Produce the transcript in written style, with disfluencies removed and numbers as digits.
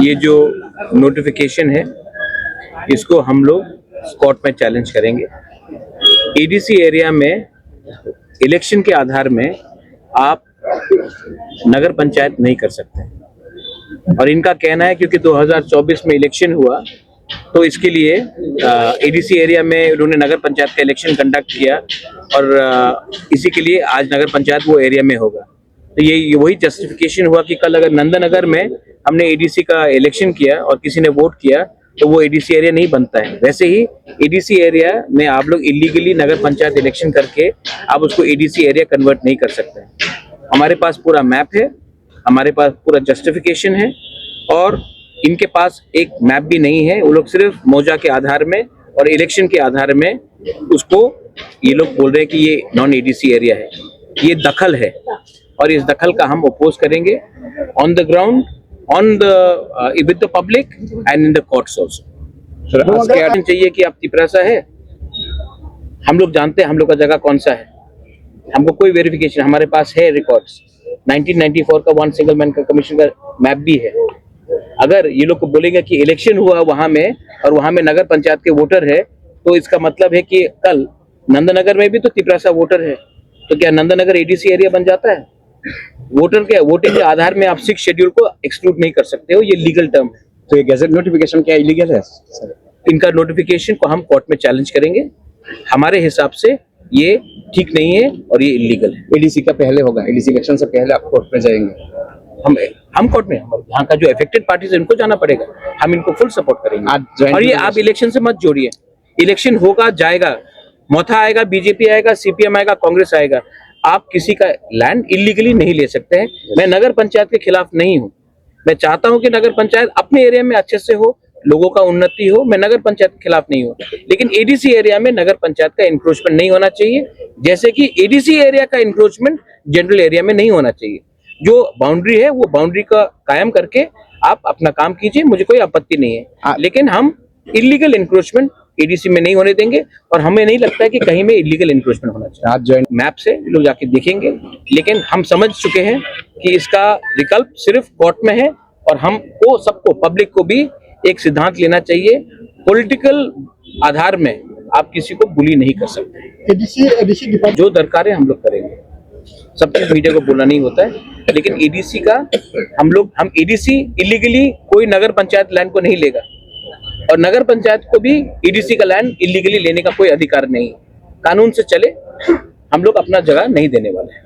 ये जो नोटिफिकेशन है इसको हम लोग कोर्ट में चैलेंज करेंगे। एडीसी एरिया में इलेक्शन के आधार में आप नगर पंचायत नहीं कर सकते और इनका कहना है क्योंकि 2024 में इलेक्शन हुआ तो इसके लिए एडीसी एरिया में उन्होंने नगर पंचायत का इलेक्शन कंडक्ट किया और इसी के लिए आज नगर पंचायत वो एरिया में होगा। तो ये वही जस्टिफिकेशन हुआ कि कल अगर नंदनगर में हमने एडीसी का इलेक्शन किया और किसी ने वोट किया तो वो एडीसी एरिया नहीं बनता है। वैसे ही एडीसी एरिया में आप लोग इलीगली नगर पंचायत इलेक्शन करके आप उसको एडीसी एरिया कन्वर्ट नहीं कर सकते। हमारे पास पूरा मैप है, हमारे पास पूरा जस्टिफिकेशन है और इनके पास एक मैप भी नहीं है। वो लोग सिर्फ मौजा के आधार में और इलेक्शन के आधार में उसको ये लोग बोल रहे हैं कि ये नॉन एडीसी एरिया है। ये दखल है और इस दखल का हम अपोज करेंगे on the ground, on the with the public and in the courts also. चाहिए कि आप तिपरासा है, हम लोग जानते हैं हम लोग का जगह कौन सा है, हमको कोई वेरिफिकेशन, हमारे पास है रिकॉर्ड्स 1994 का वन सिंगल मैन का कमीशन का मैप भी है। अगर ये लोग को बोलेंगे कि इलेक्शन हुआ वहां में और वहां में नगर पंचायत के वोटर है तो इसका मतलब है कि कल नंदनगर में भी तो तिपरासा वोटर है, तो क्या नंदनगर एडीसी एरिया बन जाता है? वोटर के वोटिंग के आधार में आप 6 शेड्यूल को एक्सक्लूड नहीं कर सकते हो, ये लीगल टर्म है। तो ये गैजेट नोटिफिकेशन क्या इलीगल है सर? इनका नोटिफिकेशन को हम कोर्ट में चैलेंज करेंगे। हमारे हिसाब से ये ठीक नहीं है और ये इलीगल है। एडीसी का पहले होगा, एडीसी इलेक्शन से पहले आप कोर्ट में जाएंगे? हम कोर्ट में, यहाँ का जो अफेक्टेड पार्टीज है इनको जाना पड़ेगा, हम इनको फुल सपोर्ट करेंगे। और ये आप इलेक्शन से मत जोड़िए, इलेक्शन होगा जाएगा, मोथा आएगा, बीजेपी आएगा, सीपीएम आएगा, कांग्रेस आएगा, आप किसी का लैंड इलीगली नहीं ले सकते हैं। मैं नगर पंचायत के खिलाफ नहीं हूँ, मैं चाहता हूँ कि नगर पंचायत अपने एरिया में अच्छे से हो, लोगों का उन्नति हो, मैं नगर पंचायत के खिलाफ नहीं हूँ। लेकिन एडीसी एरिया में नगर पंचायत का इंक्रोचमेंट नहीं होना चाहिए, जैसे कि एडीसी एरिया का इंक्रोचमेंट जनरल एरिया में नहीं होना चाहिए। जो बाउंड्री है वो बाउंड्री का कायम करके आप अपना काम कीजिए, मुझे कोई आपत्ति नहीं है, लेकिन हम इलीगल इंक्रोचमेंट एडीसी में नहीं होने देंगे और हमें नहीं लगता है कि कहीं में इलीगल इंक्रोचमेंट होना चाहिए। आप ज्वाइन मैप से लोग जाके देखेंगे, लेकिन हम समझ चुके हैं कि इसका विकल्प सिर्फ कोर्ट में है और हमको सबको, पब्लिक को भी एक सिद्धांत लेना चाहिए। पॉलिटिकल आधार में आप किसी को बुली नहीं कर सकते। एडीसी जो दरकार है हम लोग करेंगे, सब चीज मीडिया को बोलना नहीं होता है, लेकिन एडीसी का हम एडीसी इलीगली कोई नगर पंचायत लैंड को नहीं लेगा और नगर पंचायत को भी एडीसी का लैंड इलीगली लेने का कोई अधिकार नहीं। कानून से चले, हम लोग अपना जगह नहीं देने वाले हैं।